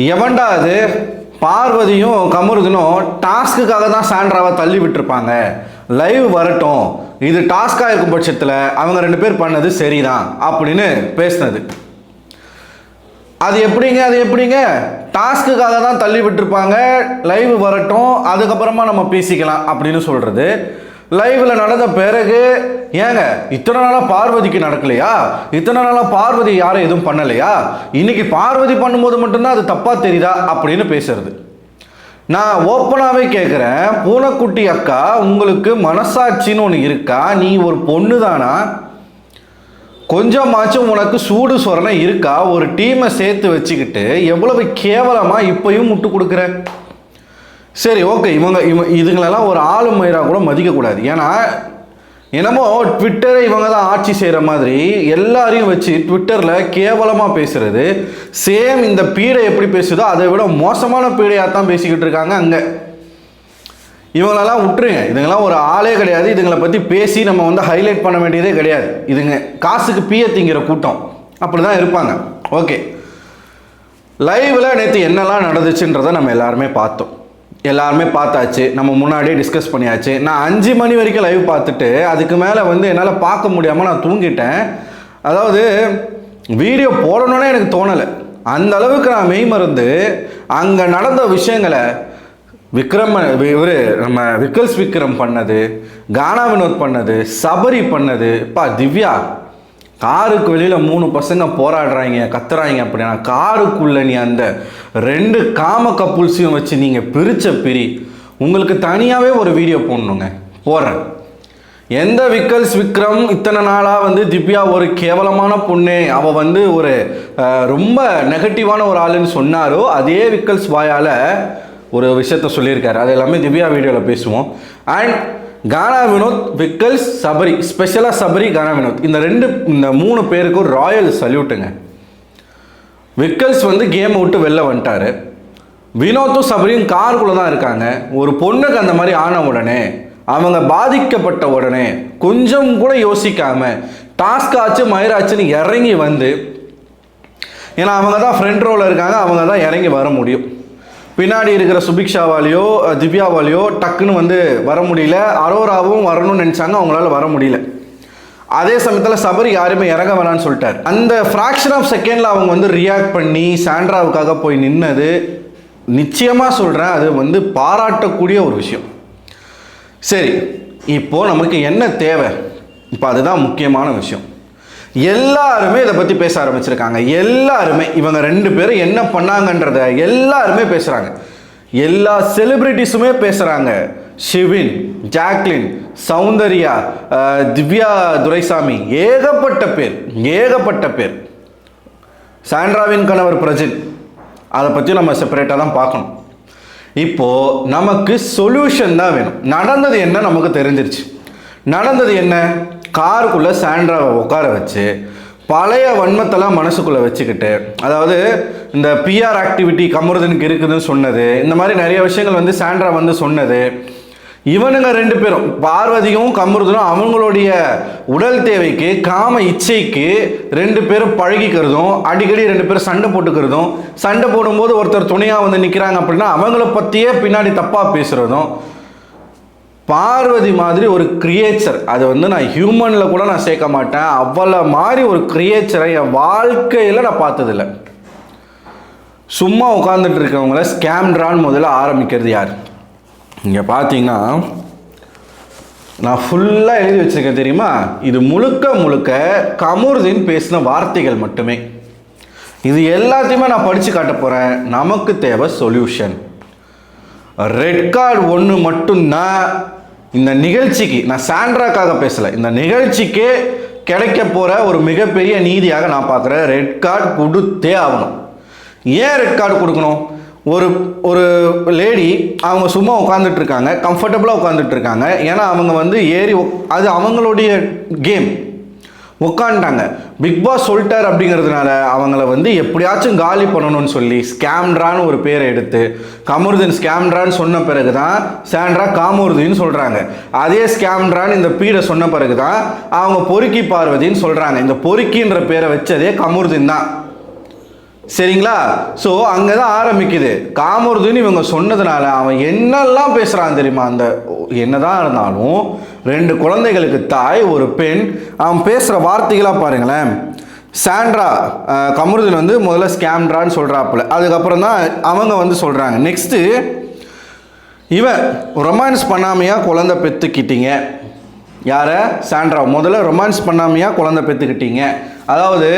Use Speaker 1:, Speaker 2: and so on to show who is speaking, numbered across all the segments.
Speaker 1: எவன்டா அது பார்வதியும் கமருதனும் டாஸ்க்குக்காக தான் சாண்ட்ராவை தள்ளி விட்டுருப்பாங்க, லைவ் வரட்டும், இது டாஸ்காக இருக்கும் பட்சத்தில் அவங்க 2 பேர் பண்ணது சரிதான் அப்படின்னு பேசினது. அது எப்படிங்க டாஸ்க்குக்காக தான் தள்ளி விட்டுருப்பாங்க, லைவ் வரட்டும் அதுக்கப்புறமா நம்ம பேசிக்கலாம் அப்படின்னு சொல்கிறது. லைவில் நடந்த பிறகு ஏங்க இத்தனை நாளாக பார்வதிக்கு நடக்கலையா, இத்தனை நாளாக பார்வதி யாரும் எதுவும் பண்ணலையா, இன்னைக்கு பார்வதி பண்ணும்போது மட்டும்தான் அது தப்பாக தெரியுதா அப்படின்னு பேசுறது. நான் ஓப்பனாகவே கேட்குறேன், பூனைக்குட்டி அக்கா உங்களுக்கு மனசாட்சின்னு ஒன்று இருக்கா? நீ ஒரு பொண்ணு தானா? கொஞ்சமாச்சும் உனக்கு சூடு சொரணை இருக்கா? ஒரு டீமை சேர்த்து வச்சுக்கிட்டு எவ்வளவு கேவலமாக இப்பயும் முட்டு கொடுக்குற? சரி ஓகே, இதுங்களெல்லாம் ஒரு ஆளுமயிராக கூட மதிக்கக்கூடாது. ஏன்னா என்னமோ ட்விட்டரை இவங்க தான் ஆட்சி செய்கிற மாதிரி எல்லாரையும் வச்சு ட்விட்டரில் கேவலமாக பேசுகிறது. சேம் இந்த பீடை எப்படி பேசுதோ அதை விட மோசமான பீடையாக தான் பேசிக்கிட்டு இருக்காங்க அங்கே. இவங்களெல்லாம் விட்டுருங்க, இதுங்கெல்லாம் ஒரு ஆளே கிடையாது. இதுங்களை பற்றி பேசி நம்ம வந்து ஹைலைட் பண்ண வேண்டியதே கிடையாது. இதுங்க காசுக்கு பீய திங்கிற கூட்டம், அப்படி தான் இருப்பாங்க. ஓகே, லைவில் நேற்று என்னெல்லாம் நடந்துச்சுன்றதை நம்ம எல்லாருமே பார்த்தோம், எல்லாருமே பார்த்தாச்சு, நம்ம முன்னாடியே டிஸ்கஸ் பண்ணியாச்சு. நான் 5 மணி வரைக்கும் லைவ் பார்த்துட்டு அதுக்கு மேலே வந்து என்னால் பார்க்க முடியாமல் நான் தூங்கிட்டேன். அதாவது வீடியோ போடணுன்னே எனக்கு தோணலை, அந்த அளவுக்கு நான் மெய் மறந்து அங்கே நடந்த விஷயங்களை நம்ம விக்கல்ஸ் விக்ரம் பண்ணது, கானா வினோத் பண்ணது, சபரி பண்ணது, திவ்யா காருக்கு வெளியில் 3 பசங்க போராடுறாங்க கத்துறாங்க அப்படின்னா காருக்குள்ளே நீ அந்த 2 காம கப்புள்ஸையும் வச்சு நீங்கள் பிரி உங்களுக்கு தனியாகவே ஒரு வீடியோ போடணுங்க, போடுறேன். எந்த விக்கல்ஸ் விக்ரம் இத்தனை நாளாக வந்து திவ்யா ஒரு கேவலமான பொண்ணு, அவள் வந்து ஒரு ரொம்ப நெகட்டிவான ஒரு ஆளுன்னு சொன்னாரோ அதே விக்கல்ஸ் வாயால் ஒரு விஷயத்த சொல்லியிருக்காரு. அது எல்லாமே திவ்யா வீடியோவில் பேசுவோம். அண்ட் கானா வினோத், விக்கல்ஸ், சபரி, ஸ்பெஷலாக சபரி, கானா வினோத், இந்த 3 பேருக்கும் ராயல் சல்யூட்டுங்க. விக்கல்ஸ் வந்து கேமை விட்டு வெளில வந்துட்டாரு, வினோத்தும் சபரியும் காருக்குள்ளே தான் இருக்காங்க. ஒரு பொண்ணுக்கு அந்த மாதிரி ஆன உடனே, அவங்க பாதிக்கப்பட்ட உடனே கொஞ்சம் கூட யோசிக்காமல் டாஸ்க் ஆச்சு மயிராச்சுன்னு இறங்கி வந்து, ஏன்னா அவங்க தான் ஃப்ரண்ட் ரோவில் இருக்காங்க, அவங்க தான் இறங்கி வர முடியும். பின்னாடி இருக்கிற சுபிக்ஷாவாலேயோ திவ்யாவாலேயோ டக்குன்னு வந்து வர முடியல. அரோராவும் வரணும்னு நினச்சாங்க, அவங்களால வர முடியல. அதே சமயத்தில் சபரி யாருமே இறங்க வேணான்னு சொல்லிட்டார். அந்த ஃப்ராக்ஷன் ஆஃப் செகண்டில் அவங்க வந்து ரியாக்ட் பண்ணி சாண்ட்ராவுக்காக போய் நின்னது நிச்சயமாக சொல்கிறேன், அது வந்து பாராட்டக்கூடிய ஒரு விஷயம். சரி, இப்போது நமக்கு என்ன தேவை? இப்போ அதுதான் முக்கியமான விஷயம். எல்லாருமே இதை பற்றி பேச ஆரம்பிச்சிருக்காங்க. எல்லாருமே இவங்க 2 பேரும் என்ன பண்ணாங்கன்றத எல்லாருமே பேசுகிறாங்க. எல்லா செலிபிரிட்டிஸுமே பேசுகிறாங்க. ஷிவின், ஜாக்லின், சௌந்தர்யா, திவ்யா துரைசாமி, ஏகப்பட்ட பேர். சாண்ட்ராவின் கணவர் பிரஜின், அதை பற்றி நம்ம செப்பரேட்டாக தான் பார்க்கணும். இப்போது நமக்கு சொல்யூஷன் தான் வேணும். நடந்தது என்ன நமக்கு தெரிஞ்சிருச்சு. நடந்தது என்ன? காருக்குள்ளே சாண்ட்ராவை உட்கார வச்சு பழைய வன்மத்தெல்லாம் மனசுக்குள்ளே வச்சுக்கிட்டு, அதாவது இந்த பிஆர் ஆக்டிவிட்டி கமருதனுக்கு இருக்குதுன்னு சொன்னது, இந்த மாதிரி நிறைய விஷயங்கள் வந்து சாண்ட்ரா வந்து சொன்னது. இவனுங்க 2 பேரும், பார்வதியும் கமருதனும், அவங்களுடைய உடல் தேவைக்கு காம இச்சைக்கு 2 பேரும் பழகிக்கிறதும், அடிக்கடி 2 பேரும் சண்டை போட்டுக்கிறதும், சண்டை போடும்போது ஒருத்தர் துணையாக வந்து நிற்கிறாங்க அப்படின்னா அவங்கள பற்றியே பின்னாடி தப்பாக பேசுகிறதும். பார்வதி மாதிரி ஒரு கிரியேச்சர், அது வந்து நான் ஹியூமனில் கூட நான் சேர்க்க மாட்டேன், அவ்வளோ மாதிரி ஒரு கிரியேச்சரை என் வாழ்க்கையில் நான் பார்த்ததில்லை. சும்மா உட்காந்துட்டு இருக்கவங்கள ஸ்கேம்ட்ரான்னு முதல்ல ஆரம்பிக்கிறது யார்? இங்கே பார்த்தீங்கன்னா நான் ஃபுல்லாக எழுதி வச்சுருக்கேன் தெரியுமா? இது முழுக்க கமருதீன் பேசின வார்த்தைகள் மட்டுமே. இது எல்லாத்தையுமே நான் படித்து காட்ட போகிறேன். நமக்கு தேவை சொல்யூஷன். ரெட் கார்டு 1 மட்டும்தான் இந்த நிகழ்ச்சிக்கு, நான் சாண்ட்ராக்காக பேசலை, இந்த நிகழ்ச்சிக்கே கிடைக்க போகிற ஒரு மிகப்பெரிய நீதியாக நான் பார்க்குறேன். ரெட் கார்டு கொடுத்தே ஆகணும். ஏன் ரெட் கார்டு கொடுக்கணும்? ஒரு லேடி அவங்க சும்மா உட்காந்துட்டு இருக்காங்க, கம்ஃபர்டபுளாக உட்காந்துட்டு இருக்காங்க. ஏன்னா அவங்க வந்து அது அவங்களுடைய கேம், உட்காந்துட்டாங்க. பிக் பாஸ் சொல்லிட்டார் அப்படிங்கிறதுனால அவங்கள வந்து எப்படியாச்சும் காலி பண்ணணும்னு சொல்லி ஸ்கேம்ட்ரான்னு ஒரு பேரை எடுத்து கமருதீன் ஸ்கேம்ட்ரான்னு சொன்ன பிறகு தான் சாண்ட்ரா காமருதீன்னு சொல்கிறாங்க. அதே ஸ்கேம்ட்ரான்னு இந்த பீடை சொன்ன பிறகு தான் அவங்க பொறுக்கி பார்வதின்னு சொல்கிறாங்க. இந்த பொறுக்கின்ற பேரை வச்சதே கமருதீன் தான். சரிங்களா? ஸோ அங்கே தான் ஆரம்பிக்குது. காமருதுன்னு இவங்க சொன்னதுனால அவன் என்னெல்லாம் பேசுகிறான் தெரியுமா? அந்த என்னதான் இருந்தாலும் 2 குழந்தைகளுக்கு தாய், ஒரு பெண். அவன் பேசுகிற வார்த்தைகளாக பாருங்களேன். சாண்ட்ரா கமருதீன் வந்து முதல்ல ஸ்கேம்ட்ரான்னு சொல்கிறாப்புல, அதுக்கப்புறம் தான் அவங்க வந்து சொல்கிறாங்க. நெக்ஸ்ட்டு இவன் ரொமான்ஸ் பண்ணாமையா குழந்தை பெற்றுக்கிட்டீங்க. யாரை? சாண்ட்ரா. முதல்ல ரொமான்ஸ் பண்ணாமையா குழந்தை பெற்றுக்கிட்டீங்க. அதாவது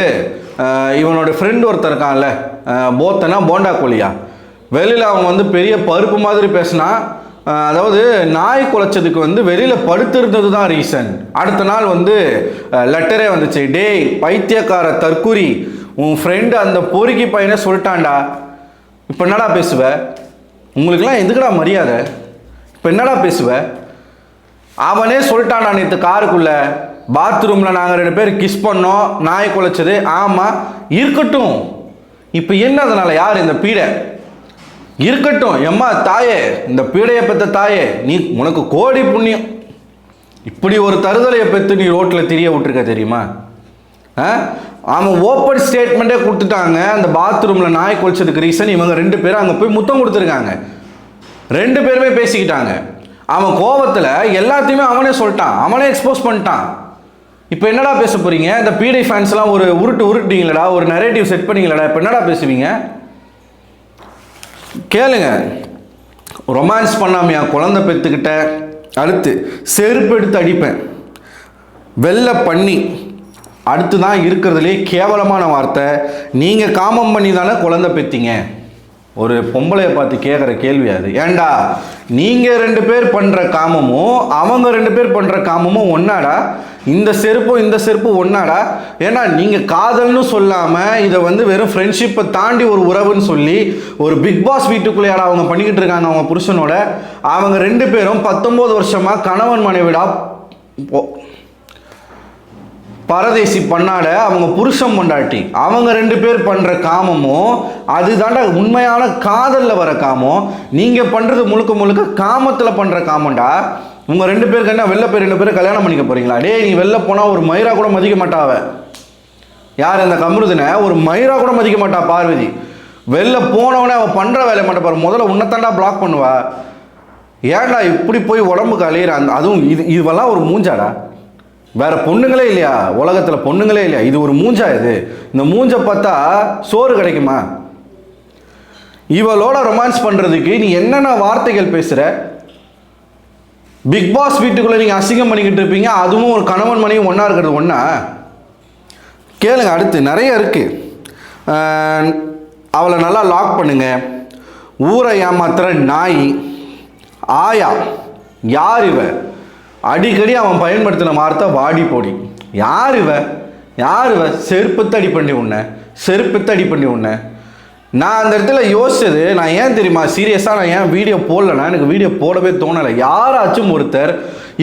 Speaker 1: இவனோட ஃப்ரெண்ட் ஒருத்தர் இருக்கான்ல, போத்தனா போண்டா கோழியா, வெளியில் அவன் வந்து பெரிய பருப்பு மாதிரி பேசினா, அதாவது நாய் குலைச்சதுக்கு வந்து வெளியில் படுத்திருந்தது தான் ரீசன். அடுத்த நாள் வந்து லெட்டரே வந்துச்சு, டேய் பைத்தியக்கார தற்குறி, உன் ஃப்ரெண்டு அந்த பொறுக்கி பையனை சொல்லிட்டான்டா, இப்போ என்னடா பேசுவ? உங்களுக்கெல்லாம் எதுக்குடா மரியாதை? இப்போ என்னடா பேசுவ? அவனே சொல்லிட்டான்டா நேற்று காருக்குள்ளே, பாத்ரூமில் நாங்கள் 2 பேர் கிஸ் பண்ணோம், நாய் குலைச்சது. ஆமாம் இருக்கட்டும், இப்போ என்ன அதனால்? யார் இந்த பீடை? இருக்கட்டும் எம்மா தாயே, இந்த பீடையை பெற்ற தாயே, நீ உனக்கு கோடி புண்ணியம். இப்படி ஒரு தருதலையை பெற்று நீ ரோட்டில் திரிய விட்டுருக்க தெரியுமா? அவன் ஓப்பன் ஸ்டேட்மெண்ட்டே கொடுத்துட்டாங்க. அந்த பாத்ரூமில் நாய் குளிச்சதுக்கு ரீசன் இவங்க 2 பேரும் அங்கே போய் முத்தம் கொடுத்துருக்காங்க. 2 பேருமே பேசிக்கிட்டாங்க. அவன் கோபத்தில் எல்லாத்தையுமே அவனே சொல்லிட்டான், அவனே எக்ஸ்போஸ் பண்ணிட்டான். இப்போ என்னடா பேச போகிறீங்க? இந்த பீடை ஃபேன்ஸ்லாம் ஒரு உருட்டிங்களடா, ஒரு நரேட்டிவ் செட் பண்ணிங்களடா, இப்போ என்னடா பேசுவீங்க? கேளுங்க. ரொமான்ஸ் பண்ணாமையா குழந்தை பெற்றுக்கிட்ட? அடுத்து செருப்பு எடுத்து அடிப்பேன், வெள்ளை பண்ணி. அடுத்து தான் இருக்கிறதுலே கேவலமான வார்த்தை, நீங்கள் காமம் பண்ணி தானே குழந்தை பெற்றீங்க. ஒரு பொம்பளையை பார்த்து கேட்குற கேள்வி அது. ஏண்டா நீங்கள் 2 பேர் பண்ணுற காமமும் அவங்க 2 பேர் பண்ணுற காமமும் ஒன்றாடா? இந்த செருப்பு ஒன்றாடா? ஏன்னா நீங்கள் காதல்னு சொல்லாமல் இதை வந்து வெறும் ஃப்ரெண்ட்ஷிப்பை தாண்டி ஒரு உறவுன்னு சொல்லி ஒரு பிக் பாஸ் வீட்டுக்குள்ளேயாடா அவங்க பண்ணிக்கிட்டு இருக்காங்க அவங்க புருஷனோட. அவங்க 2 பேரும் 19 வருஷமாக கணவன் மனைவிடா பரதேசி பண்ணாட, அவங்க புருஷன் பொண்டாட்டி. அவங்க 2 பேர் பண்ணுற காமமும் அதுதாண்டா உண்மையான காதலில் வர காமம். நீங்கள் பண்ணுறது முழுக்க முழுக்க காமத்தில் பண்ணுற காமண்டா. உங்கள் 2 பேருக்கு என்ன வெளில போய் 2 பேரும் கல்யாணம் பண்ணிக்க போகிறீங்களா? டே நீ வெளில போனால் ஒரு மயிரா கூட மதிக்க மாட்டாவ. யார் இந்த கமருதினை? ஒரு மயிரா கூட மதிக்க மாட்டா பார்வதி. வெளில போனவனே அவள் பண்ணுற வேலையை மட்டும் பாரு, முதல்ல உன்னைத்தாண்டா பிளாக் பண்ணுவா. ஏன்டா இப்படி போய் உடம்புக்கு அலையிற? அதுவும் இதுவெல்லாம் ஒரு மூஞ்சாடா? வேற பொண்ணுங்களே இல்லையா உலகத்தில்? பொண்ணுங்களே இல்லையா? இது ஒரு மூஞ்சா? இது இந்த மூஞ்சை பார்த்தா சோறு கிடைக்குமா? இவளோட ரொமான்ஸ் பண்ணுறதுக்கு நீ என்னென்ன வார்த்தைகள் பேசுகிற? பிக் பாஸ் வீட்டுக்குள்ளே நீங்கள் அசிங்கம் பண்ணிக்கிட்டு இருப்பீங்க, அதுவும் ஒரு கணவன் மனைவி ஒன்றா இருக்கிறது ஒன்றா? கேளுங்க. அடுத்து நிறைய இருக்குது. அவளை நல்லா லாக் பண்ணுங்க. ஊரை ஏமாத்துற நாய் ஆயா. யார் இவ? அடிக்கடி அவன் பயன்படுத்தின வார்த்தை வாடி போடி. யார் இவ? செருப்புத்தடி பண்ணி உன்னை. நான் அந்த இடத்துல யோசிச்சது, நான் ஏன் தெரியுமா சீரியஸாக நான் ஏன் வீடியோ போடலன்னா, எனக்கு வீடியோ போடவே தோணலை. யாராச்சும் ஒருத்தர்,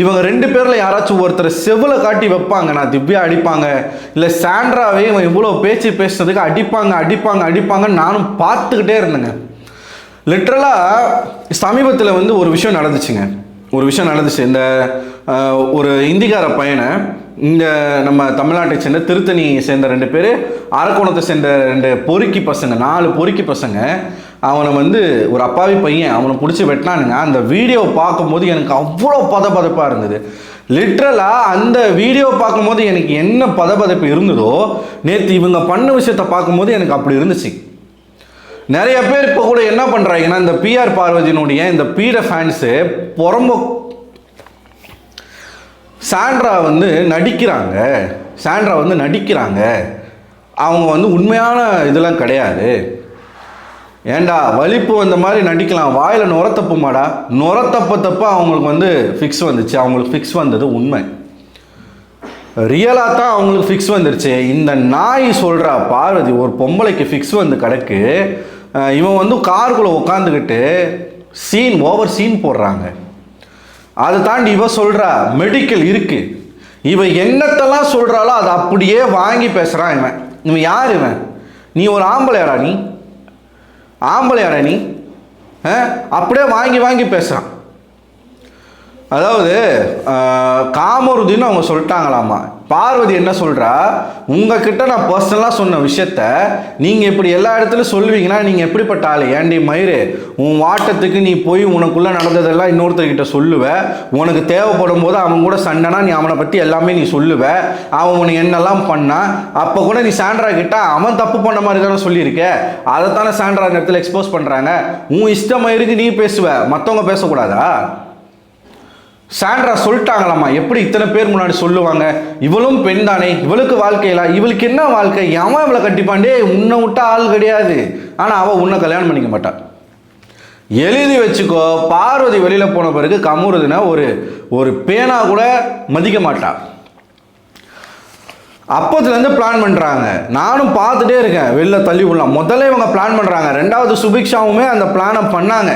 Speaker 1: இவங்க 2 பேரில் யாராச்சும் ஒருத்தர் செவில் காட்டி வைப்பாங்க, நான் திவ்யா அடிப்பாங்க, இல்லை சாண்ட்ராவே இவன் இவ்வளோ பேச்சு பேசுறதுக்கு அடிப்பாங்க. நானும் பார்த்துக்கிட்டே இருந்தேங்க. லிட்ரலாக சமீபத்தில் வந்து ஒரு விஷயம் நடந்துச்சு. இந்த ஒரு இந்திக்கார பையனை இந்த நம்ம தமிழ்நாட்டை சேர்ந்த திருத்தணியை சேர்ந்த 2 பேர், அரக்கோணத்தை சேர்ந்த 2 பொறுக்கி பசங்க, 4 பொறுக்கி பசங்க, அவனை வந்து ஒரு அப்பாவி பையன் அவனை பிடிச்சி வெட்டினானுங்க. அந்த வீடியோ பார்க்கும்போது எனக்கு அவ்வளோ பதப்பதப்பாக இருந்தது. லிட்ரலாக அந்த வீடியோ பார்க்கும்போது எனக்கு என்ன பதப்பதப்பு இருந்ததோ, நேற்று இவங்க பண்ண விஷயத்தை பார்க்கும்போது எனக்கு அப்படி இருந்துச்சு. நிறைய பேர் இப்போ கூட என்ன பண்ணுறாங்கன்னா, இந்த பிஆர் பார்வதியினுடைய இந்த பீட ஃபேன்ஸு சாண்ட்ரா வந்து நடிக்கிறாங்க. அவங்க வந்து உண்மையான இதெல்லாம் கிடையாது. ஏண்டா வலிப்பு வந்த மாதிரி நடிக்கலாம், வாயில் நுரத்தப்புமாடா, நுரத்தப்ப அவங்களுக்கு வந்து ஃபிக்ஸ் வந்துச்சு. அவங்களுக்கு ஃபிக்ஸ் வந்தது உண்மை, ரியலாக தான் அவங்களுக்கு ஃபிக்ஸ் வந்துருச்சு. இந்த நாய் சொல்கிறா பார்வதி ஒரு பொம்பளைக்கு ஃபிக்ஸ் வந்து கிடக்கு, இவன் வந்து காருக்குள்ளே உட்காந்துக்கிட்டு ஓவர் சீன் போடுறாங்க. அதை தாண்டி இவ சொல்கிறா மெடிக்கல் இருக்குது. இவன் என்னத்தெல்லாம் சொல்கிறாளோ அதை அப்படியே வாங்கி பேசுகிறான். இவன் யார்? நீ ஒரு ஆம்பளையாடா? நீ அப்படியே வாங்கி பேசுகிறான். அதாவது காமருதின்னு அவங்க சொல்லிட்டாங்களாமா. பார்வதி என்ன சொல்கிறா, உங்ககிட்ட நான் பர்சனலாக சொன்ன விஷயத்த நீங்கள் இப்படி எல்லா இடத்துலையும் சொல்லுவீங்கன்னா நீங்கள் எப்படிப்பட்ட ஆள்? ஏண்டி மயிறு, உன் வாட்டத்துக்கு நீ போய் உனக்குள்ளே நடந்ததெல்லாம் இன்னொருத்தர்கிட்ட சொல்லுவ, உனக்கு தேவைப்படும் போது அவன் கூட சண்டைனா நீ அவனை பற்றி எல்லாமே நீ சொல்லுவ, அவன் உனக்கு என்னெல்லாம் பண்ணா, அப்போ கூட நீ சாண்ட்ரா கிட்ட அவன் தப்பு பண்ண மாதிரி தானே சொல்லியிருக்க, அதைத்தானே சாண்ட்ரா இந்த இடத்துல எக்ஸ்போஸ் பண்ணுறாங்க. உன் இஷ்ட மயிருக்கு நீ பேசுவ, மற்றவங்க பேசக்கூடாதா? சாண்ட்ரா சொல்லிட்டாங்களாம்மா, எப்படி இத்தனை பேர் முன்னாடி சொல்லுவாங்க, இவளும் பெண் தானே, இவளுக்கு வாழ்க்கையில, இவளுக்கு என்ன வாழ்க்கை, அவன் இவளை கட்டிப்பாண்டே, உன்னை விட்டா ஆள் கிடையாது, ஆனால் அவள் உன்னை கல்யாணம் பண்ணிக்க மாட்டான். எழுதி வச்சுக்கோ, பார்வதி வெளியில் போன பிறகு கமுருதுன்னா ஒரு பேனா கூட மதிக்க மாட்டான். அப்போதுலேருந்து பிளான் பண்ணுறாங்க, நானும் பார்த்துட்டே இருக்கேன், வெளில தள்ளி விடலாம். முதல்ல இவங்க பிளான் பண்ணுறாங்க, ரெண்டாவது சுபிக்ஷாவுமே அந்த பிளானை பண்ணாங்க.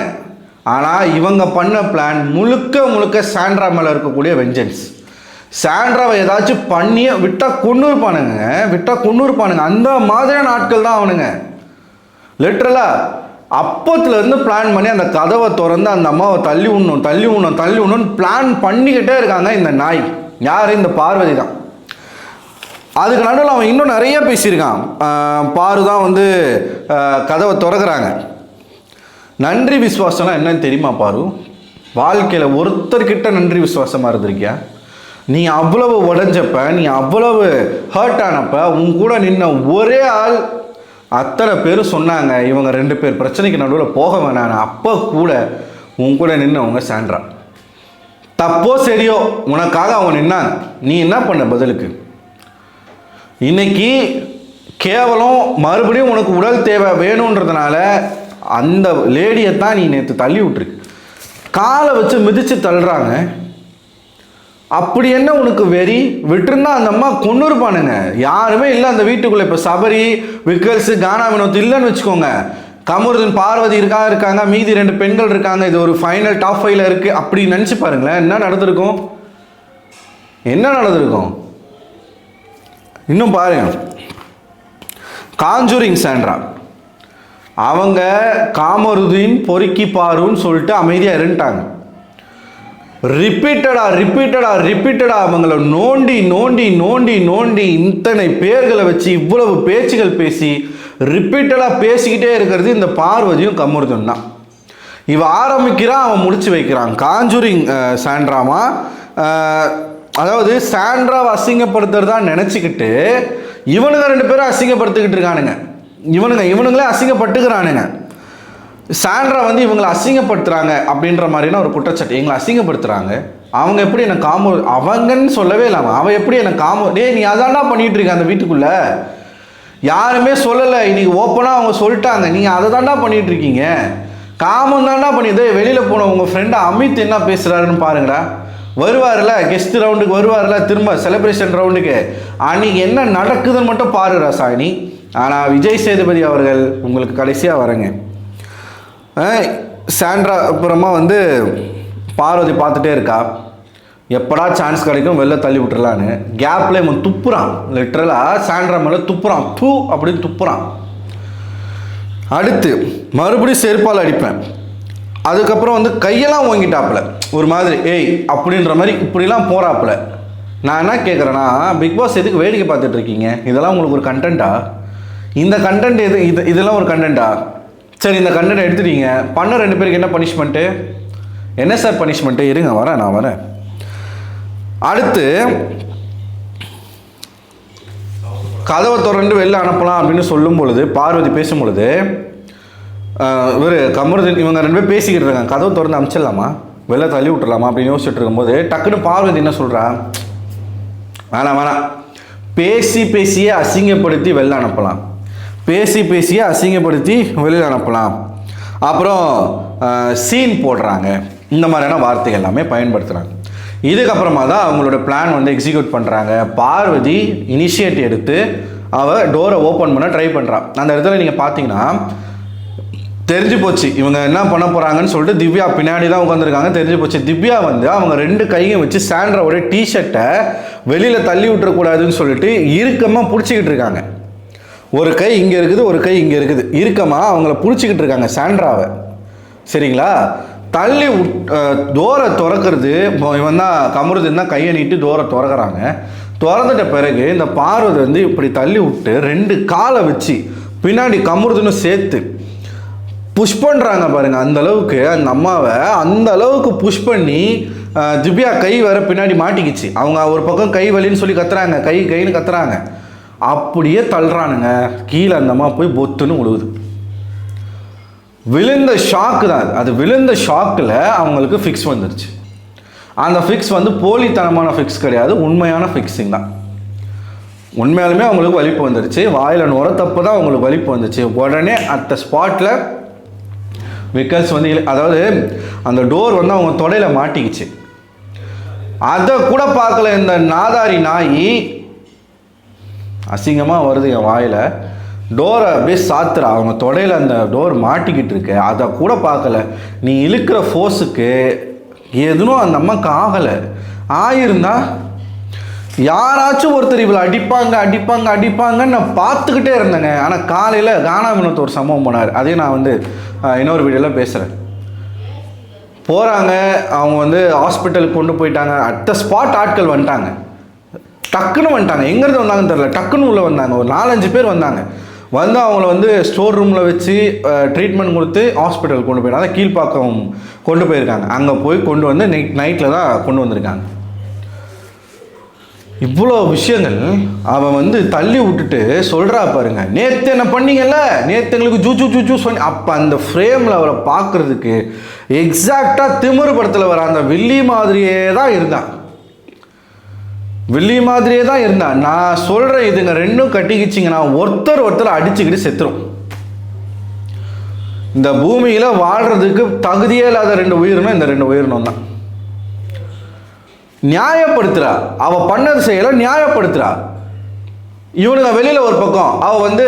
Speaker 1: ஆனால் இவங்க பண்ண பிளான் முழுக்க சாண்ட்ரா மேலே இருக்கக்கூடிய வெஞ்சன்ஸ். சாண்ட்ராவை ஏதாச்சும் பண்ணியே விட்டால் கொண்டு இருப்பானுங்க. அந்த மாதிரியான ஆட்கள் தான் அவனுங்க. லிட்ரலாக அப்போத்துலேருந்து பிளான் பண்ணி அந்த கதவை திறந்து அந்த அம்மாவை தள்ளி விடணும் பிளான் பண்ணிக்கிட்டே இருக்காங்க இந்த நாய். யார்? இந்த பார்வதி தான். அதுக்கு நடுவில் அவன் இன்னும் நிறைய பேசியிருக்கான். பாரு தான் வந்து கதவை திறக்கிறாங்க. நன்றி விசுவாசம்லாம் என்னன்னு தெரியுமா பாரு? வாழ்க்கையில் ஒருத்தர்கிட்ட நன்றி விசுவாசமாக இருந்திருக்கியா? நீ அவ்வளவு உடஞ்சப்ப, நீ அவ்வளவு ஹர்ட் ஆனப்ப உன் கூட நின்ன ஒரே ஆள் அத்தனை பேர் சொன்னாங்க இவங்க 2 பேர் பிரச்சனைக்கு நடுவில் போக வேணான்னு. அப்போ கூட உன் கூட நின்னவங்க சாண்ட்ரா. தப்போ சரியோ உனக்காக அவங்க நின்னாங்க. நீ என்ன பண்ண பதிலுக்கு? இன்னைக்கு கேவலம் மறுபடியும் உனக்கு உடல் தேவை வேணுன்றதுனால அந்த லேடியை தான் நீ நேற்று தள்ளி விட்டுருக்கு. காலை வச்சு மிதித்து தள்ளுறாங்க. அப்படி என்ன உனக்கு வெறி? விட்டுருந்தா அந்த அம்மா கொண்டு இருப்பானுங்க. யாருமே இல்லை அந்த வீட்டுக்குள்ளே. இப்போ சபரி, விக்கல்ஸ், கானா வினோத் இல்லைன்னு வச்சுக்கோங்க, கமருதீன், பார்வதி இருக்காங்க, மீதி 2 பெண்கள் இருக்காங்க, இது ஒரு ஃபைனல் டாப் 5ல இருக்குது. அப்படி நினச்சி பாருங்களேன், என்ன நடந்திருக்கும்? இன்னும் பாருங்க, காஞ்சூரிங் சாண்ட்ரா அவங்க காமருதீன் பொறுக்கி பாருன்னு சொல்லிட்டு அமைதியாக இருந்துட்டாங்க. ரிப்பீட்டடா அவங்கள நோண்டி இத்தனை பேர்களை வச்சு இவ்வளவு பேச்சுகள் பேசி ரிப்பீட்டடாக பேசிக்கிட்டே இருக்கிறது இந்த பார்வதியும் கமருதீன் தான். இவன் ஆரம்பிக்கிறான், அவன் முடிச்சு வைக்கிறான். காஞ்சூரிங் சாண்ட்ராமா, அதாவது சாண்ட்ராவை அசிங்கப்படுத்துறதா நினச்சிக்கிட்டு இவனுங்க 2 பேரும் அசிங்கப்படுத்திக்கிட்டு இருக்கானுங்க. இவனுங்களே அசிங்கப்பட்டுக்கிறானுங்க. சாண்ட்ரா வந்து இவங்களை அசிங்கப்படுத்துறாங்க அப்படின்ற மாதிரினா ஒரு குற்றச்சாட்டு. எங்களை அசிங்கப்படுத்துறாங்க, அவங்க எப்படி எனக்கு அவங்கன்னு சொல்லவே இல்லாமல் அவன் எப்படி எனக்கு நீ அதான்டா பண்ணிட்டு இருக்க அந்த வீட்டுக்குள்ள, யாருமே சொல்லலை, இன்னைக்கு ஓப்பனாக அவங்க சொல்லிட்டாங்க, நீங்கள் அதை தாண்டா பண்ணிட்டு இருக்கீங்க, காமம் தாண்டா பண்ணிது. வெளியில் போன உங்கள் ஃப்ரெண்டு அமித் என்ன பேசுகிறாருன்னு பாருங்கடா. வருவார்ல கெஸ்ட் ரவுண்டுக்கு, வருவார்ல திரும்ப செலிப்ரேஷன் ரவுண்டுக்கு, அன்னைக்கு என்ன நடக்குதுன்னு மட்டும் பாரு ரசாயனி. ஆனால் விஜய் சேதுபதி அவர்கள் உங்களுக்கு கடைசியாக வரங்க. சாண்ட்ரா அப்புறமா வந்து பார்வதி பார்த்துட்டே இருக்கா, எப்படா சான்ஸ் கிடைக்கும் வெளில தள்ளி விட்டுறலான்னு. கேப்பில் இவன் துப்புறான், லிட்ரலாக சாண்ட்ரா மேலே துப்புறான், தூ அப்படின்னு துப்புறான். அடுத்து மறுபடியும் செருப்பால் அடிப்பேன். அதுக்கப்புறம் வந்து கையெல்லாம் ஓங்கிட்டாப்புல ஒரு மாதிரி, ஏய் அப்படின்ற மாதிரி இப்படிலாம் போகிறாப்புல. நான் என்ன கேட்குறேன்னா, பிக் பாஸ் எதுக்கு வேடிக்கை பார்த்துட்டு இருக்கீங்க? இதெல்லாம் உங்களுக்கு ஒரு கண்டென்ட்டா? இந்த கண்டென்ட் இதெல்லாம் ஒரு கண்டென்ட்டா? சரி, இந்த கண்டென்ட் எடுத்துட்டீங்க, பண்ண 2 பேருக்கு என்ன பனிஷ்மெண்ட்டு? என்ன சார் பனிஷ்மெண்ட்டு? இருங்க நான் வரேன். அடுத்து கதவை திறந்து வெளில அனுப்பலாம் அப்படின்னு சொல்லும் பொழுது, பார்வதி பேசும் பொழுது, இவர் கமருதீன் இவங்க 2 பேர் பேசிக்கிட்டு இருக்காங்க, கதவை திறந்து அனுப்பிச்சிடலாமா, வெளில தள்ளி விட்டுறலாமா அப்படின்னு யோசிச்சுட்டு இருக்கும்போது டக்குன்னு பார்வதி என்ன சொல்கிறா, வேணாம் பேசியே அசிங்கப்படுத்தி வெளில அனுப்பலாம், பேசியே அசிங்கப்படுத்தி வெளியில் அனுப்பலாம், அப்புறம் சீன் போடுறாங்க, இந்த மாதிரியான வார்த்தைகள் எல்லாமே பயன்படுத்துகிறாங்க. இதுக்கப்புறமா தான் அவங்களோட பிளான் வந்து எக்ஸிக்யூட் பண்ணுறாங்க. பார்வதி இனிஷியேட் எடுத்து அவள் டோரை ஓப்பன் பண்ண ட்ரை பண்ணுறான். அந்த இடத்துல நீங்கள் பார்த்தீங்கன்னா தெரிஞ்சு போச்சு இவங்க என்ன பண்ண போகிறாங்கன்னு சொல்லிட்டு திவ்யா பின்னாடி தான் உட்காந்துருக்காங்க. தெரிஞ்சு போச்சு. திவ்யா வந்து அவங்க 2 கையும் வச்சு சாண்ட்ராவோட டிஷர்ட்டை வெளியில் தள்ளி விட்டுறக்கூடாதுன்னு சொல்லிட்டு இறுக்கமாக பிடிச்சிக்கிட்டு இருக்காங்க. ஒரு கை இங்கே இருக்குது, ஒரு கை இங்கே இருக்குது, இறுக்கமாக அவங்கள பிடிச்சிக்கிட்டு இருக்காங்க சாண்ட்ராவை. சரிங்களா? தள்ளி டோரை திறக்கிறது இவன் தான், கமருதீன் தான் கையை நீட்டு டோரை திறக்கிறாங்க. திறந்துட்ட பிறகு இந்த பார்வதி வந்து இப்படி தள்ளி விட்டு 2 காலை வச்சு பின்னாடி கமுறுதுன்னு சேர்த்து புஷ் பண்ணுறாங்க பாருங்க. அந்த அளவுக்கு அந்த அம்மாவை அந்த அளவுக்கு புஷ் பண்ணி திவ்யா கை வர பின்னாடி மாட்டிக்கிச்சு. அவங்க ஒரு பக்கம் கை வலின்னு சொல்லி கத்துறாங்க, கைன்னு கத்துறாங்க. அப்படியே தள்ளுறானுங்க. கீழே அந்த அம்மா போய் பொத்துன்னு விழுகுது. விழுந்த ஷாக்கு தான் அது. விழுந்த ஷாக்கில் அவங்களுக்கு ஃபிக்ஸ் வந்துருச்சு. அந்த ஃபிக்ஸ் வந்து போலித்தனமான ஃபிக்ஸ் கிடையாது, உண்மையான ஃபிக்ஸிங் தான். உண்மையாலுமே அவங்களுக்கு வலிப்பு வந்துருச்சு. வாயில் நுரத்தப்போ தான் அவங்களுக்கு வலிப்பு வந்துச்சு. உடனே அந்த ஸ்பாட்டில் விக்கல்ஸ் வந்து அதாவது அந்த டோர் வந்து அவங்க தொடையில் மாட்டிக்கிச்சு. அதை கூட பார்க்கல இந்த நாதாரி நாய். அசிங்கமாக வருது என் வாயில். டோரை அப்படியே சாத்துறா. அவங்க தொடையில் அந்த டோர் மாட்டிக்கிட்டு இருக்கு. அதை கூட பார்க்கல. நீ இழுக்கிற ஃபோர்ஸுக்கு எதுவும் அந்த அம்மாவுக்கு ஆகலை. ஆயிருந்தா யாராச்சும் ஒருத்தர் இவளை அடிப்பாங்கன்னு நான் பார்த்துக்கிட்டே இருந்தேங்க. ஆனால் காலையில் கானா வினோத் ஒரு சம்பவம் போனார். அதையும் நான் வந்து இன்னொரு வீடியோவில் பேசுகிறேன். போகிறாங்க, அவங்க வந்து ஹாஸ்பிட்டலுக்கு கொண்டு போயிட்டாங்க. அட் த ஸ்பாட் ஆட்கள் வந்துட்டாங்க, டக்குன்னு வந்துட்டாங்க. எங்கேருந்து வந்தாங்கன்னு தெரியல, டக்குன்னு உள்ளே வந்தாங்க. ஒரு 4-5 பேர் வந்தாங்க. வந்து அவங்கள வந்து ஸ்டோர் ரூமில் வச்சு ட்ரீட்மெண்ட் கொடுத்து ஹாஸ்பிட்டலுக்கு கொண்டு போயிட்டாங்க. அதான் கீழ்ப்பாக்கம் கொண்டு போயிருக்காங்க. அங்கே போய் கொண்டு வந்து நைட்டில் தான் கொண்டு வந்திருக்காங்க. இவ்வளோ விஷயங்கள் அவன் வந்து தள்ளி விட்டுட்டு சொல்கிறா பாருங்க, நேற்று என்ன பண்ணீங்கல்ல, நேற்று எங்களுக்கு ஜூ சொல்லி. அப்போ அந்த ஃப்ரேமில் அவரை பார்க்குறதுக்கு எக்ஸாக்டாக திமிரு படத்தில் வர அந்த வில்லி மாதிரியே தான் இருந்தான். நான் சொல்கிறேன், இதுங்க 2 கட்டிக்கிச்சிங்கன்னா ஒருத்தர் அடிச்சுக்கிட்டு செத்துரும். இந்த பூமியில் வாழ்கிறதுக்கு தகுதியே இல்லாத 2 உயிரினம் இந்த 2 உயிரினம் தான். நியாயப்படுத்துறா, அவ பண்ணது செய்யல, நியாயப்படுத்துறா. இவனுங்க வெளியில் ஒரு பக்கம் அவ வந்து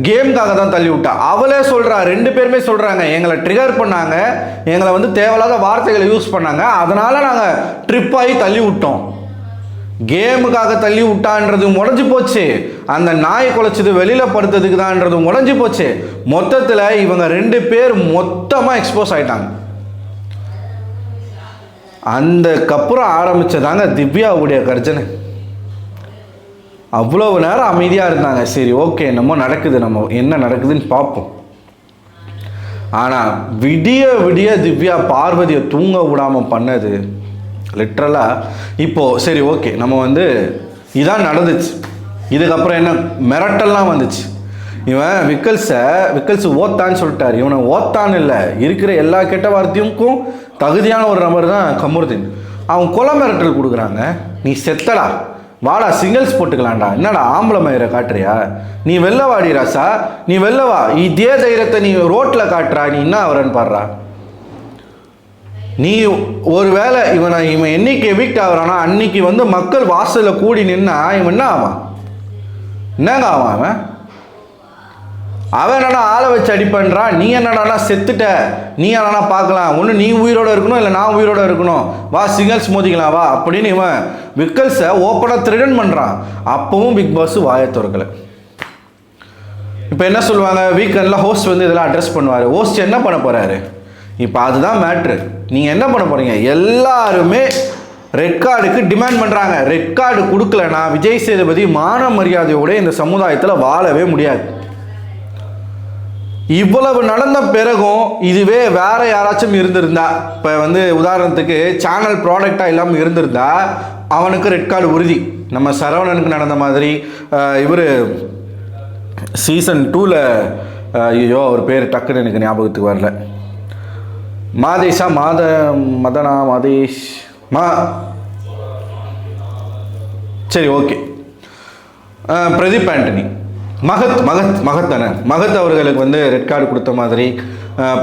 Speaker 1: கேமுக்காக தான் தள்ளி விட்டா. அவளே சொல்றா, 2 பேருமே சொல்றாங்க, எங்களை ட்ரிகர் பண்ணாங்க, எங்களை வந்து தேவையில்லாத வார்த்தைகளை யூஸ் பண்ணாங்க, அதனால நாங்கள் ட்ரிப் ஆகி தள்ளி விட்டோம். கேமுக்காக தள்ளி விட்டான்றது முடஞ்சி போச்சு. அந்த நாய் குலைச்சது வெளியில் படுத்ததுக்கு தான்ன்றது முடஞ்சி போச்சு. மொத்தத்தில் இவங்க 2 பேர் மொத்தமாக எக்ஸ்போஸ் ஆயிட்டாங்க. அந்தக்கப்புறம் ஆரம்பித்ததாங்க திவ்யாவுடைய கர்ஜனை. அவ்வளவு நேரம் அமைதியாக இருந்தாங்க. சரி, ஓகே, நம்ம என்ன நடக்குதுன்னு பார்ப்போம். ஆனால் விடிய திவ்யா பார்வதியை தூங்க விடாமல் பண்ணது லிட்ரலாக. இப்போது சரி, ஓகே, நம்ம வந்து இதான் நடந்துச்சு. இதுக்கப்புறம் என்ன மிரட்டல்லாம் வந்துச்சு. இவன் விக்கல்ஸ் ஓத்தான்னு சொல்லிட்டார். இவனை ஓத்தான்னு இல்லை, இருக்கிற எல்லா கெட்ட வார்த்தையுக்கும் தகுதியான ஒரு நபர் தான் கமருதீன். அவன் கொலை மிரட்டல் கொடுக்குறாங்க. நீ செத்தடா, வாடா சிங்கிள்ஸ் போட்டுக்கலாம்டா, என்னடா ஆம்பளை மயிரை காட்டுறியா, நீ வெளில வாடி ராசா, நீ வெளில வா, இதே தைரியத்தை நீ ரோட்டில் காட்டுறா, நீ என்ன அவரன்னு பாடுறா. நீ ஒரு வேளை இவன் என்னைக்கு எவிக்ட் ஆகுறானா அன்னைக்கு வந்து மக்கள் வாசலில் கூடி நின்னா இவன் என்ன ஆவான்? என்னங்க ஆவான்? அவன் என்னடா ஆளை வச்சு அடிப்பன்றா, நீ என்னடா செத்துட்ட, நீ என்னடா பார்க்கலாம், ஒன்று நீ உயிரோடு இருக்கணும், இல்லை நான் உயிரோடு இருக்கணும், வா சிங்கிள்ஸ் மோதிக்கலாம் வா அப்படின்னு இவன் விக்கல்ஸை ஓப்பனாக த்ரெட்டன் பண்ணுறான். அப்பவும் பிக் பாஸ் வாயை திறக்கலை. இப்போ என்ன சொல்லுவாங்க, வீக்கெண்டில் ஹோஸ்ட் வந்து இதெல்லாம் அட்ரஸ் பண்ணுவார். ஹோஸ்ட் என்ன பண்ண போகிறாரு? இப்போ அதுதான் மேட்ரு. நீங்கள் என்ன பண்ண போகிறீங்க? எல்லாருமே ரெட் கார்டுக்கு டிமாண்ட் பண்ணுறாங்க. ரெட் கார்டு கொடுக்கலன்னா விஜய் சேதுபதி மான மரியாதையோட இந்த சமுதாயத்தில் வாழவே முடியாது. இவ்வளவு நடந்த பிறகும் இதுவே வேற யாராச்சும் இருந்திருந்தா, இப்போ வந்து உதாரணத்துக்கு சேனல் ப்ராடக்டாக இல்லாமல் இருந்திருந்தா அவனுக்கு ரெட் கார்டு உறுதி. நம்ம சரவணனுக்கு நடந்த மாதிரி. இவர் சீசன் 2ல் ஐயோ அவர் பேர் டக்குன்னு எனக்கு ஞாபகத்துக்கு வரல, மாதேஷ் சரி ஓகே, பிரதீப் ஆண்டனி, மகத் அவர்களுக்கு வந்து ரெட் கார்டு கொடுத்த மாதிரி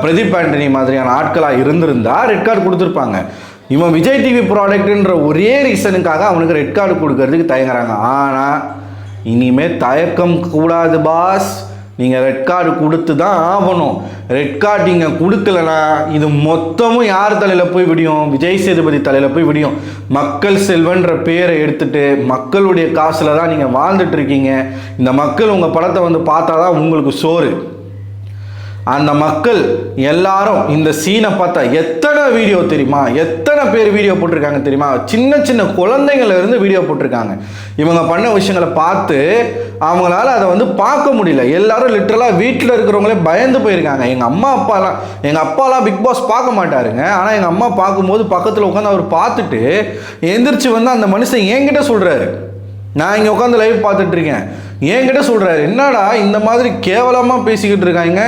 Speaker 1: பிரதீப் ஆண்டனி மாதிரியான ஆட்களாக இருந்திருந்தா ரெட் கார்டு கொடுத்துருப்பாங்க. இவன் விஜய் டிவி ப்ராடக்ட்ன்ற ஒரே ரீசனுக்காக அவனுக்கு ரெட் கார்டு கொடுக்கறதுக்கு தயங்குறாங்க. ஆனால் இனிமேல் தயக்கம் கூடாது பாஸ், நீங்கள் ரெட் கார்டு கொடுத்து தான் ஆகணும். ரெட் கார்டு நீங்கள் கொடுக்கலனா இது மொத்தமும் யார் தலையில் போய் விடியும்? விஜய் சேதுபதி தலையில் போய் விடியும். மக்கள் செல்வன்ற பேரை எடுத்துட்டு மக்களுடைய காசில் தான் நீங்கள் வாழ்ந்துட்டு இருக்கீங்க. இந்த மக்கள் உங்கள் படத்தை வந்து பார்த்தா தான் உங்களுக்கு சோறு. அந்த மக்கள் எல்லாரும் இந்த சீனை பார்த்தா எத்தனை வீடியோ தெரியுமா, எத்தனை பேர் வீடியோ போட்டிருக்காங்க தெரியுமா, சின்ன சின்ன குழந்தைங்கள்ல இருந்து வீடியோ போட்டிருக்காங்க. இவங்க பண்ண விஷயங்களை பார்த்து அவங்களால அதை பார்க்க முடியல. எல்லாரும் லிட்டரலாக வீட்டில் இருக்கிறவங்களே பயந்து போயிருக்காங்க. எங்கள் அப்பாலாம் பிக் பாஸ் பார்க்க மாட்டாருங்க. ஆனால் எங்கள் அம்மா பார்க்கும்போது பக்கத்தில் உட்காந்து அவர் பார்த்துட்டு எந்திரிச்சு அந்த மனுஷன் என்கிட்ட சொல்கிறாரு, நான் இங்கே உட்காந்து லைவ் பார்த்துட்டு இருக்கேன், என்கிட்ட சொல்கிறாரு, என்னடா இந்த மாதிரி கேவலமாக பேசிக்கிட்டு இருக்காங்க,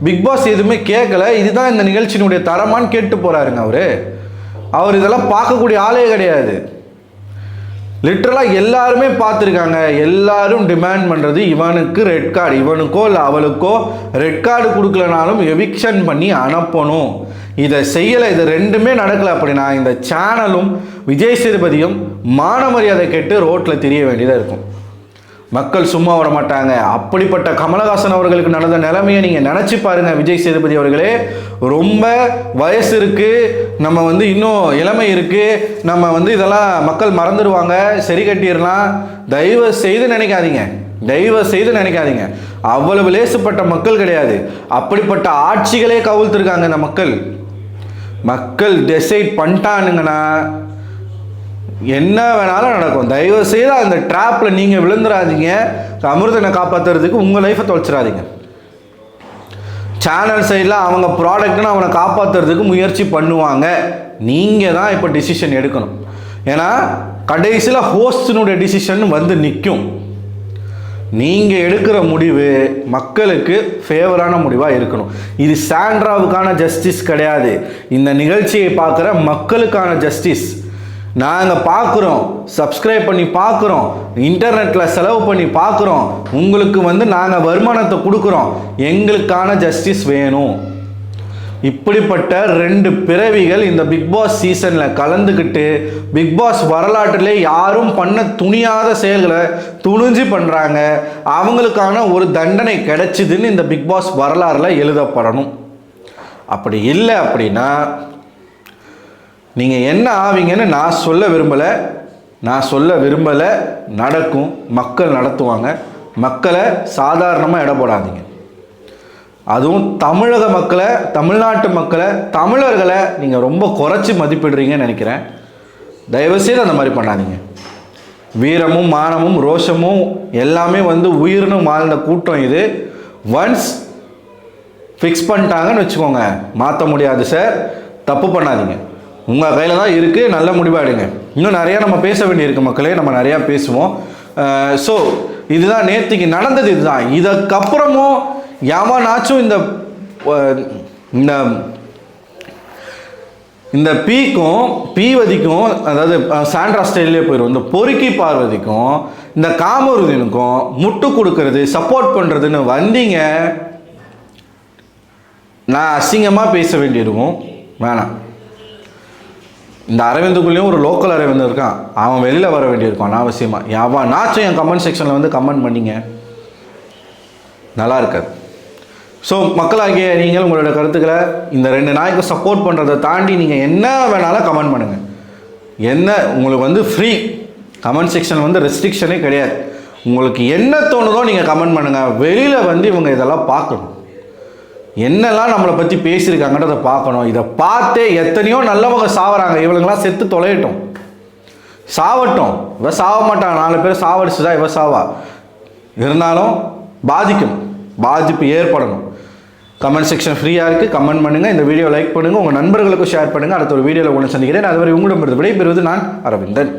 Speaker 1: பிக் பாஸ் எதுவுமே கேட்கல, இதுதான் இந்த நிகழ்ச்சியினுடைய தரமான்னு கேட்டு போகிறாருங்க. அவர் இதெல்லாம் பார்க்கக்கூடிய ஆளே கிடையாது. லிட்டரலாக எல்லாருமே பார்த்துருக்காங்க. எல்லாரும் டிமாண்ட் பண்ணுறது இவனுக்கு ரெட் கார்டு, இவனுக்கோ இல்லை அவளுக்கோ ரெட் கார்டு கொடுக்கலனாலும் எவிக்ஷன் பண்ணி அனுப்பணும். இதை செய்யலை, இது ரெண்டுமே நடக்கலை அப்படின்னா இந்த சேனலும் விஜய் சேதுபதியும் மான மரியாதை கேட்டு ரோட்டில் தெரிய வேண்டியதாக இருக்கும். மக்கள் சும்மா விட மாட்டாங்க. அப்படிப்பட்ட கமலஹாசன் அவர்களுக்கு நடந்த நிலைமையை நீங்கள் நினச்சி பாருங்கள். விஜய் சேதுபதி அவர்களே, ரொம்ப வயசு இருக்குது, நம்ம இன்னும் இளமை இருக்குது, நம்ம இதெல்லாம் மக்கள் மறந்துடுவாங்க, சரி கட்டிடலாம், தயவு செய்து நினைக்காதீங்க. அவ்வளவு லேசுப்பட்ட மக்கள் கிடையாது. அப்படிப்பட்ட ஆட்சிகளே கவிழ்த்திருக்காங்க இந்த மக்கள் டிசைட் பண்ணிட்டானுங்கன்னா என்ன வேணாலும் நடக்கும். தயவு செய்து அந்த ட்ராப்பில் நீங்கள் விழுந்துடாதீங்க. அமிர்தனை காப்பாற்றுறதுக்கு உங்கள் லைஃப்பை தொலைச்சிடாதீங்க. சேனல் சைடில் அவங்க ப்ராடக்ட்னு அவனை காப்பாற்றுறதுக்கு முயற்சி பண்ணுவாங்க. நீங்கள் தான் இப்போ டிசிஷன் எடுக்கணும். ஏன்னா கடைசியில் ஹோஸ்டினுடைய டிசிஷன் நிற்கும். நீங்கள் எடுக்கிற முடிவு மக்களுக்கு ஃபேவரான முடிவாக இருக்கணும். இது சாண்ட்ராவுக்கான ஜஸ்டிஸ் கிடையாது, இந்த நிகழ்ச்சியை பார்க்குற மக்களுக்கான ஜஸ்டிஸ். நாங்கள் பார்க்குறோம், சப்ஸ்கிரைப் பண்ணி பார்க்குறோம், இன்டர்நெட்டில் செலவு பண்ணி பார்க்குறோம், உங்களுக்கு நாங்கள் வருமானத்தை கொடுக்குறோம், எங்களுக்கான ஜஸ்டிஸ் வேணும். இப்படிப்பட்ட 2 பிறவிகள் இந்த பிக் பாஸ் சீசனில் கலந்துக்கிட்டு பிக் பாஸ் வரலாற்றிலே யாரும் பண்ண துணியாத செயல்களை துணிஞ்சு பண்ணுறாங்க. அவங்களுக்கான ஒரு தண்டனை கிடைச்சிதுன்னு இந்த பிக் பாஸ் வரலாறில் எழுதப்படணும். அப்படி இல்லை அப்படின்னா நீங்கள் என்ன ஆவீங்கன்னு நான் சொல்ல விரும்பலை. நடக்கும், மக்கள் நடத்துவாங்க. மக்களை சாதாரணமாக இட போடாதீங்க. அதுவும் தமிழக மக்களை, தமிழ்நாட்டு மக்களை, தமிழர்களை நீங்கள் ரொம்ப குறைச்சி மதிப்பிடுறீங்கன்னு நினைக்கிறேன். தயவுசெய்து அந்த மாதிரி பண்ணாதீங்க. வீரமும் மானமும் ரோஷமும் எல்லாமே உயிர்னு வாழ்ந்த கூட்டம் இது. ஒன்ஸ் ஃபிக்ஸ் பண்ணிட்டாங்கன்னு வச்சுக்கோங்க, மாற்ற முடியாது சார். தப்பு பண்ணாதீங்க, உங்கள் கையில் தான் இருக்குது. நல்ல முடிவாக எடுங்க. இன்னும் நிறையா நம்ம பேச வேண்டியிருக்கு மக்களே, நம்ம நிறையா பேசுவோம். ஸோ இதுதான் நேற்றுக்கு நடந்தது. இதுதான். இதுக்கப்புறமும் எவனாச்சும் இந்த பீவதிக்கும், அதாவது சாண்ட்ரா ஸ்டைல்லே போயிடும், இந்த பொறுக்கி பார்வதிக்கும் இந்த காமருதீனுக்கும் முட்டு கொடுக்கறது, சப்போர்ட் பண்ணுறதுன்னு வந்தீங்க, நான் அசிங்கமாக பேச வேண்டியிருக்கும். வேணாம். இந்த அரவிந்துக்குள்ளேயும் ஒரு லோக்கல் அரவிந்த் இருக்கான், அவன் வெளியில் வர வேண்டியிருக்கும் அனாவசியமாக. எவனாச்சும் என் கமெண்ட் செக்ஷனில் கமெண்ட் பண்ணிங்க, நல்லா இருக்காது. ஸோ மக்களாகிய நீங்கள் உங்களோட கருத்துக்களை இந்த 2 நாய்க்கு சப்போர்ட் பண்ணுறதை தாண்டி நீங்கள் என்ன வேணாலும் கமெண்ட் பண்ணுங்கள். என்ன உங்களுக்கு ஃப்ரீ கமெண்ட் செக்ஷன் ரெஸ்ட்ரிக்ஷனே கிடையாது. உங்களுக்கு என்ன தோணுதோ நீங்கள் கமெண்ட் பண்ணுங்கள். வெளியில் இவங்க இதெல்லாம் பார்க்கணும், என்னெல்லாம் நம்மளை பற்றி பேசியிருக்காங்கன்றதை பார்க்கணும். இதை பார்த்தே எத்தனையோ நல்லவங்க சாவறாங்க. இவங்களுக்கெல்லாம் செத்து தொலையட்டும், சாவட்டும். இவ சாவ மாட்டாங்க, 4 பேர் சாவடிச்சு தான் இவ சாவா. இருந்தாலும் பாதிப்பு ஏற்படணும். கமெண்ட் செக்ஷன் ஃப்ரீயாக இருக்குது, கமெண்ட் பண்ணுங்கள். இந்த வீடியோ லைக் பண்ணுங்கள், உங்கள் நண்பர்களுக்கும் ஷேர் பண்ணுங்கள். அடுத்த ஒரு வீடியோவில் ஒன்று சந்திக்கிறேன். அதுவரை உங்களிடமிருந்து விடைபெறுவது நான் அரவிந்தன்.